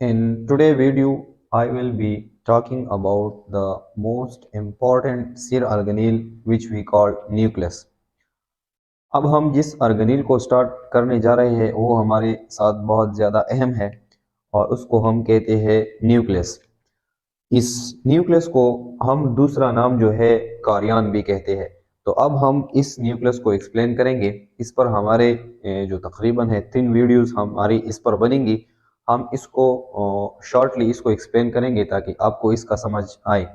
In today's video, I will be talking about the most important cell organelle which we call nucleus. अब हम जिस ऑर्गेनील को start करने जा रहे हैं वो हमारे साथ बहुत ज़्यादा अहम है और उसको हम कहते हैं न्यूक्लियस। इस न्यूक्लियस को हम दूसरा नाम जो है कार्यान भी कहते हैं। तो अब हम इस न्यूक्लियस को एक्सप्लेन करेंगे। इस पर हमारे जो तकरीबन है 3 वीडियोस हमारी इस पर बनेंगी। हम इसको शॉर्टली इसको एक्सप्लेन करेंगे ताकि आपको इसका समझ आए।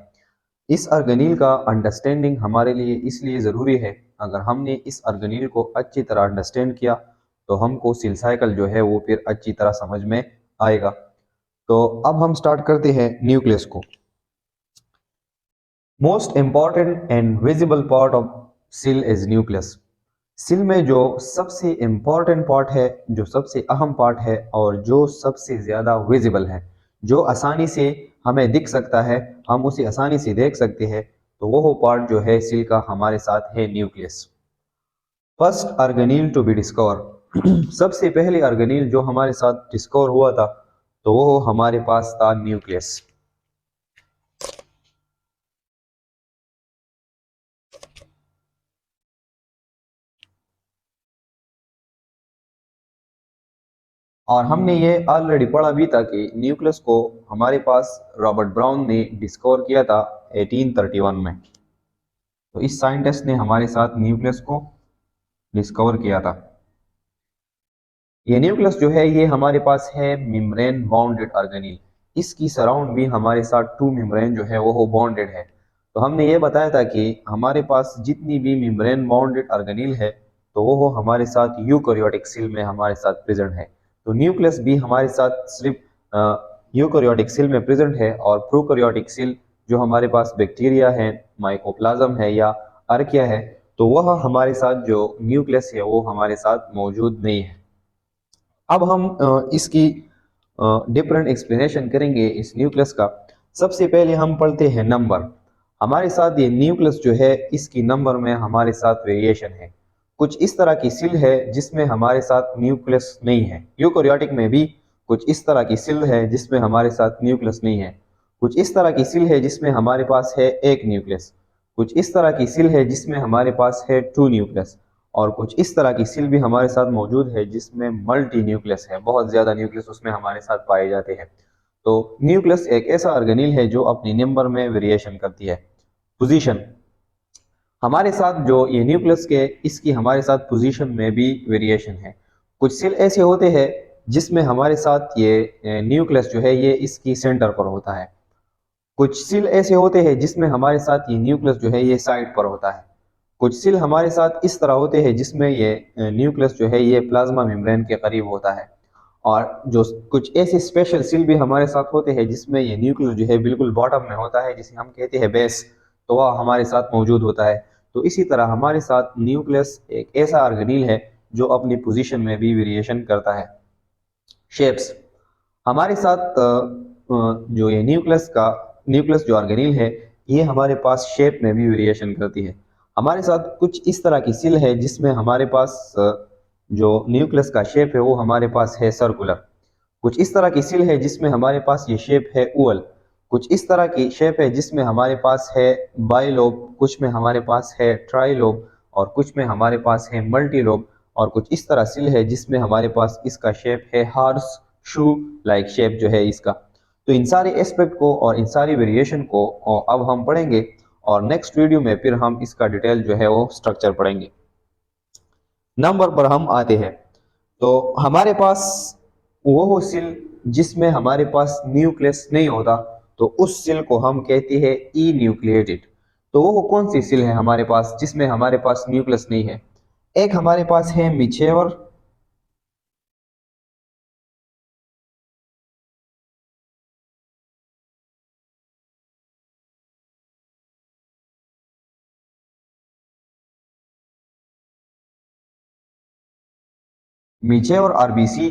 इस ऑर्गेनील का अंडरस्टैंडिंग हमारे लिए इसलिए ज़रूरी है। अगर हमने इस ऑर्गेनील को अच्छी तरह अंडरस्टैंड किया तो हमको सेल साइकिल जो है वो फिर अच्छी तरह समझ में आएगा। तो अब हम स्टार्ट करते हैं न्यूक्लियस को। Most important and visible part of cell is nucleus. Cell में जो सबसे इम्पॉर्टेंट पार्ट है, जो सबसे अहम पार्ट है और जो सबसे ज़्यादा विजिबल है, जो आसानी से हमें दिख सकता है, हम उसे आसानी से देख सकते हैं, तो वो पार्ट जो है सेल का हमारे साथ है nucleus. First organelle to be discover सबसे पहले ऑर्गेनील जो हमारे साथ डिस्कवर हुआ था तो वो हमारे पास था न्यूक्लियस। और हमने ये ऑलरेडी पढ़ा भी था कि न्यूक्लियस को हमारे पास रॉबर्ट ब्राउन ने डिस्कवर किया था 1831 में। तो इस साइंटिस्ट ने हमारे साथ न्यूक्लियस को डिस्कवर किया था। ये न्यूक्लियस जो है ये हमारे पास है मेम्ब्रेन बाउंडेड ऑर्गेनील। इसकी सराउंड भी हमारे साथ टू मेम्ब्रेन जो है वो बॉन्डेड है। तो हमने ये बताया था कि हमारे पास जितनी भी मेम्ब्रेन बाउंडेड ऑर्गेनील है तो वो हमारे साथ यूकैरियोटिक सेल में हमारे साथ प्रेजेंट है। तो न्यूक्लियस भी हमारे साथ सिर्फ यूकैरियोटिक सेल में प्रेजेंट है और प्रोकैरियोटिक सेल जो हमारे पास बैक्टीरिया है, माइकोप्लाज्म है या आर्किया है, तो वह हमारे साथ जो न्यूक्लियस है वो हमारे साथ मौजूद नहीं है। अब हम इसकी डिफरेंट एक्सप्लेनेशन करेंगे इस न्यूक्लियस का। सबसे पहले हम पढ़ते हैं नंबर। हमारे साथ ये न्यूक्लियस जो है इसकी नंबर में हमारे साथ वेरिएशन है। कुछ इस तरह की सेल है जिसमें हमारे साथ न्यूक्लियस नहीं है। यूकैरियोटिक में भी कुछ इस तरह की सेल है जिसमें हमारे साथ न्यूक्लियस नहीं है। कुछ इस तरह की सेल है जिसमें हमारे पास है एक न्यूक्लियस। कुछ इस तरह की सेल है जिसमें हमारे पास है टू न्यूक्लियस। और कुछ इस तरह की सेल भी हमारे साथ मौजूद है जिसमें मल्टी न्यूक्लियस है, बहुत ज्यादा न्यूक्लियस उसमें हमारे साथ पाए जाते हैं। तो न्यूक्लियस एक ऐसा ऑर्गेनील है जो अपनी नंबर में वेरिएशन करती है। पोजीशन हमारे साथ जो ये न्यूक्लियस के इसकी हमारे साथ पोजीशन में भी वेरिएशन है। कुछ सेल ऐसे होते हैं जिसमें हमारे साथ ये न्यूक्लियस जो है ये इसकी सेंटर पर होता है। कुछ सेल ऐसे होते हैं जिसमें हमारे साथ ये न्यूक्लियस जो है ये साइड पर होता है। कुछ सेल हमारे साथ इस तरह होते हैं जिसमें ये न्यूक्लियस जो है ये प्लाज्मा मेम्ब्रेन के करीब होता है। और जो कुछ ऐसे स्पेशल सेल भी हमारे साथ होते हैं जिसमें ये न्यूक्लियस जो है बिल्कुल बॉटम में होता है, जिसे हम कहते हैं बेस, तो वह हमारे साथ मौजूद होता है। तो इसी तरह हमारे साथ न्यूक्लियस एक ऐसा ऑर्गेनील है जो अपनी पोजीशन में भी वेरिएशन करता है। शेप्स हमारे साथ जो ये न्यूक्लियस जो ऑर्गेनील है ये हमारे पास शेप में भी वेरिएशन करती है। हमारे साथ कुछ इस तरह की सेल है जिसमें हमारे पास जो न्यूक्लियस का शेप है वो हमारे पास है सर्कुलर। कुछ इस तरह की सेल है जिसमें हमारे पास ये शेप है ओवल। कुछ इस तरह की शेप है जिसमें हमारे पास है बाइलोब, कुछ में हमारे पास है ट्राइलोब और कुछ में हमारे पास है मल्टीलोब। और कुछ इस तरह सेल है जिसमें हमारे पास इसका शेप है हॉर्स शू लाइक शेप जो है इसका। तो इन सारे एस्पेक्ट को और इन सारी वेरिएशन को अब हम पढ़ेंगे और नेक्स्ट वीडियो में फिर हम इसका डिटेल जो है वो स्ट्रक्चर पढ़ेंगे। नंबर पर हम आते हैं तो हमारे पास वो हो सेल जिसमें हमारे पास न्यूक्लियस नहीं होता, तो उस सेल को हम कहते हैं ई न्यूक्लिएटेड। तो वो कौन सी सेल है हमारे पास जिसमें हमारे पास न्यूक्लियस नहीं है? एक हमारे पास है मिचेवर। मीचे और आरबीसी,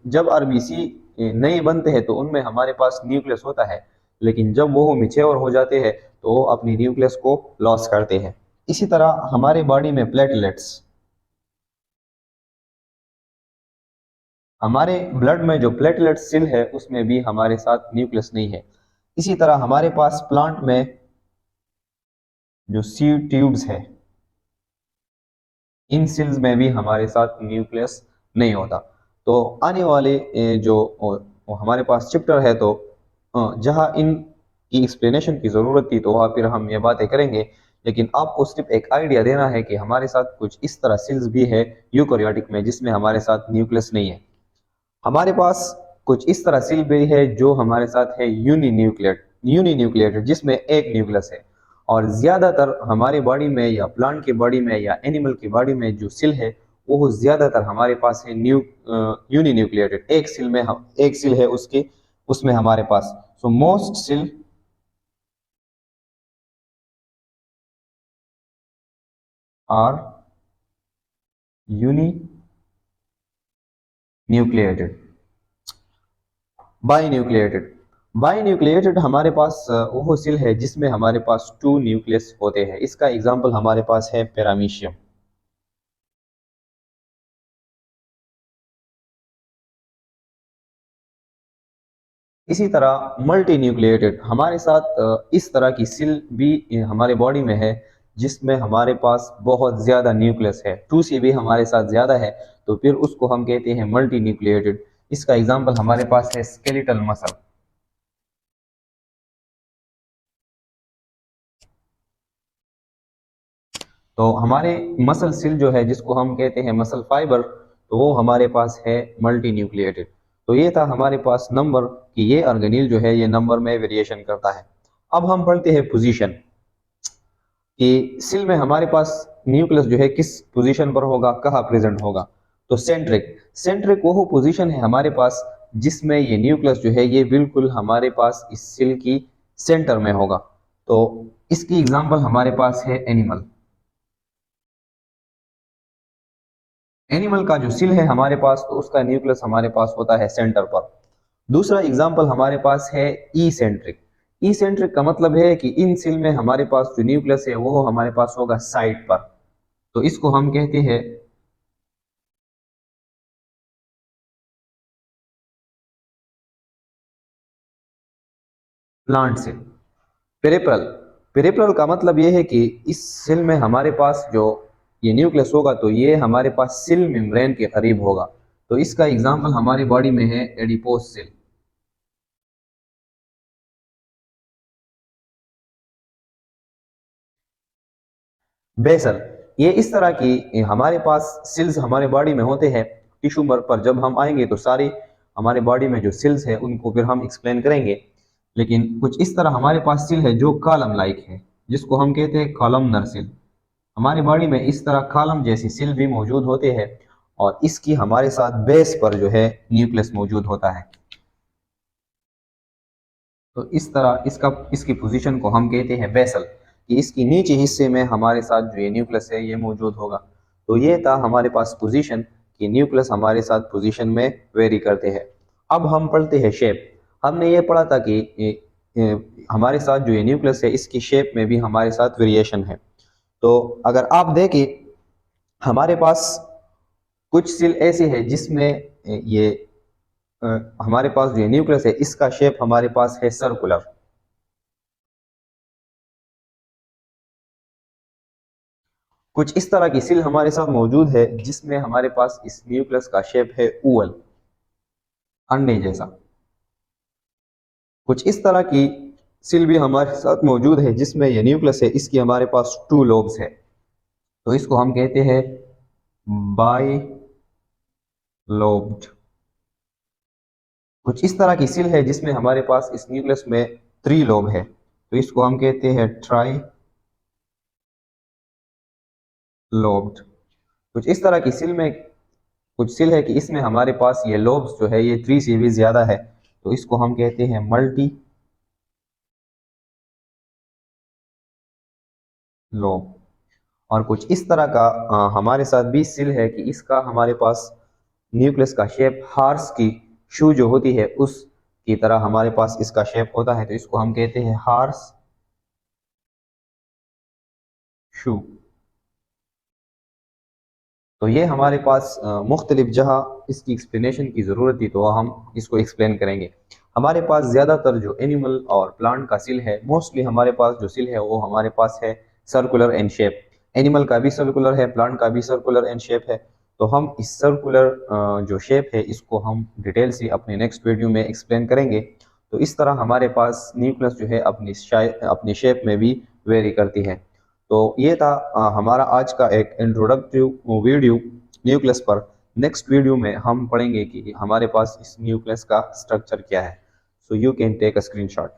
जब आरबीसी नहीं बनते हैं तो उनमें हमारे पास न्यूक्लियस होता है, लेकिन जब वो मिचेवर हो जाते हैं तो वो अपनी न्यूक्लियस को लॉस करते हैं। इसी तरह हमारे बॉडी में प्लेटलेट्स हमारे ब्लड में जो प्लेटलेट सेल है उसमें भी हमारे साथ न्यूक्लियस नहीं है। इसी तरह हमारे पास प्लांट में जो सीड ट्यूब्स है, इन सेल्स में भी हमारे साथ न्यूक्लियस नहीं होता। तो आने वाले हमारे पास चैप्टर है, तो जहाँ इन की एक्सप्लेनेशन की ज़रूरत थी तो वहाँ फिर हम ये बातें करेंगे। लेकिन आपको सिर्फ एक आइडिया देना है कि हमारे साथ कुछ इस तरह सेल्स भी है यूकेरियोटिक में जिसमें हमारे साथ न्यूक्लियस नहीं है। हमारे पास कुछ इस तरह सेल भी है जो हमारे साथ है यूनिन्यूक्लिएटेड जिसमें एक न्यूक्लियस है। और ज्यादातर हमारे बॉडी में या प्लांट की बॉडी में या एनिमल की बॉडी में जो सेल है वो ज्यादातर हमारे पास है यूनिन्यूक्लिएटेड। एक सेल है उसके उसमें हमारे पास so most cell are uninucleated binucleated. Binucleated हमारे पास वो सेल है जिसमें हमारे पास टू न्यूक्लियस होते हैं। इसका एग्जांपल हमारे पास है पैरामीशियम। इसी तरह मल्टी न्यूक्लिएटेड हमारे साथ इस तरह की सेल भी हमारे बॉडी में है जिसमें हमारे पास बहुत ज्यादा न्यूक्लियस है, टू से भी हमारे साथ ज्यादा है, तो फिर उसको हम कहते हैं मल्टी न्यूक्लिएटेड। इसका एग्जांपल हमारे पास है स्केलेटल मसल। तो हमारे मसल सेल जो है जिसको हम कहते हैं मसल फाइबर, तो वो हमारे पास है मल्टी न्यूक्लिएटेड। तो ये था हमारे पास नंबर कि ये ऑर्गेनील जो है ये नंबर में वेरिएशन करता है। अब हम पढ़ते हैं पोजीशन कि सेल में हमारे पास न्यूक्लियस जो है किस पोजीशन पर होगा, कहाँ प्रेजेंट होगा। तो सेंट्रिक सेंट्रिक वो पोजीशन है हमारे पास जिसमें ये न्यूक्लियस जो है ये बिल्कुल हमारे पास इस सेल की सेंटर में होगा। तो इसकी एग्जांपल हमारे पास है एनिमल। एनिमल का जो सेल है हमारे पास तो उसका न्यूक्लियस हमारे पास होता है सेंटर पर। दूसरा एग्जांपल हमारे पास है ई सेंट्रिक। ई सेंट्रिक का मतलब है कि इन सेल में हमारे पास जो न्यूक्लियस है वो हमारे पास होगा साइड पर। तो इसको हम कहते हैं प्लांट सेल। पेरिफेरल पेरिफेरल का मतलब ये है कि इस सेल में हमारे पास जो ये न्यूक्लियस होगा तो ये हमारे पास सेल मेम्ब्रेन के करीब होगा। तो इसका एग्जांपल हमारी बॉडी में है एडिपोस सेल। बेसल ये इस तरह की हमारे पास सेल्स हमारे बॉडी में होते हैं। टिश्यू पर जब हम आएंगे तो सारी हमारे बॉडी में जो सेल्स है उनको फिर हम एक्सप्लेन करेंगे। लेकिन कुछ इस तरह हमारे पास सेल है जो कॉलम लाइक है जिसको हम कहते हैं कॉलमनर सेल। हमारी बॉडी में इस तरह कॉलम जैसी सेल भी मौजूद होते हैं और इसकी हमारे साथ बेस पर जो है न्यूक्लियस मौजूद होता है। तो इस तरह इसकी पोजीशन को हम कहते हैं बेसल कि इसकी नीचे हिस्से में हमारे साथ जो ये न्यूक्लियस है ये मौजूद होगा। तो ये था हमारे पास पोजीशन कि न्यूक्लियस हमारे साथ पोजीशन में वेरी करते हैं। अब हम पढ़ते हैं शेप। हमने ये पढ़ा था कि हमारे साथ जो ये न्यूक्लियस है इसकी शेप में भी हमारे साथ वेरिएशन है। तो अगर आप देखें हमारे पास कुछ सेल ऐसे है जिसमें ये हमारे पास जो न्यूक्लियस है इसका शेप हमारे पास है सर्कुलर। कुछ इस तरह की सेल हमारे साथ मौजूद है जिसमें हमारे पास इस न्यूक्लियस का शेप है ओवल, अंडे जैसा। कुछ इस तरह की सेल भी हमारे साथ मौजूद है जिसमें यह न्यूक्लियस है इसकी हमारे पास टू लोब्स है। तो इसको हम कहते हैं बाई लोब्ड। कुछ इस तरह की सेल है जिसमें हमारे पास इस न्यूक्लियस में थ्री लोब है। तो इसको हम कहते हैं ट्राई लोब्ड। कुछ इस तरह की सेल में कुछ सेल है कि इसमें हमारे पास ये लोब्स जो है ये थ्री से भी ज्यादा है। तो इसको हम कहते हैं मल्टी लोब। और कुछ इस तरह का हमारे साथ भी सेल है कि इसका हमारे पास न्यूक्लियस का शेप हार्स की शू जो होती है उस की तरह हमारे पास इसका शेप होता है। तो इसको हम कहते हैं हार्स शू। तो ये हमारे पास मुख्तलिफ जहाँ इसकी एक्सप्लेनेशन की ज़रूरत थी तो हम इसको एक्सप्लेन करेंगे। हमारे पास ज़्यादातर जो एनिमल और प्लांट का सिल है, मोस्टली हमारे पास जो सिल है वो हमारे पास है सर्कुलर एन शेप। एनिमल का भी सर्कुलर है, प्लांट का भी सर्कुलर एन शेप है। तो हम इस सर्कुलर जो शेप है इसको हम डिटेल से अपने नेक्स्ट वीडियो में एक्सप्लेन करेंगे। तो इस तरह हमारे पास न्यूक्लियस जो है अपनी शेप में भी वेरी करती है। तो ये था हमारा आज का एक इंट्रोडक्टिव वीडियो न्यूक्लियस पर। नेक्स्ट वीडियो में हम पढ़ेंगे कि हमारे पास इस न्यूक्लियस का स्ट्रक्चर क्या है। So you can take a screenshot.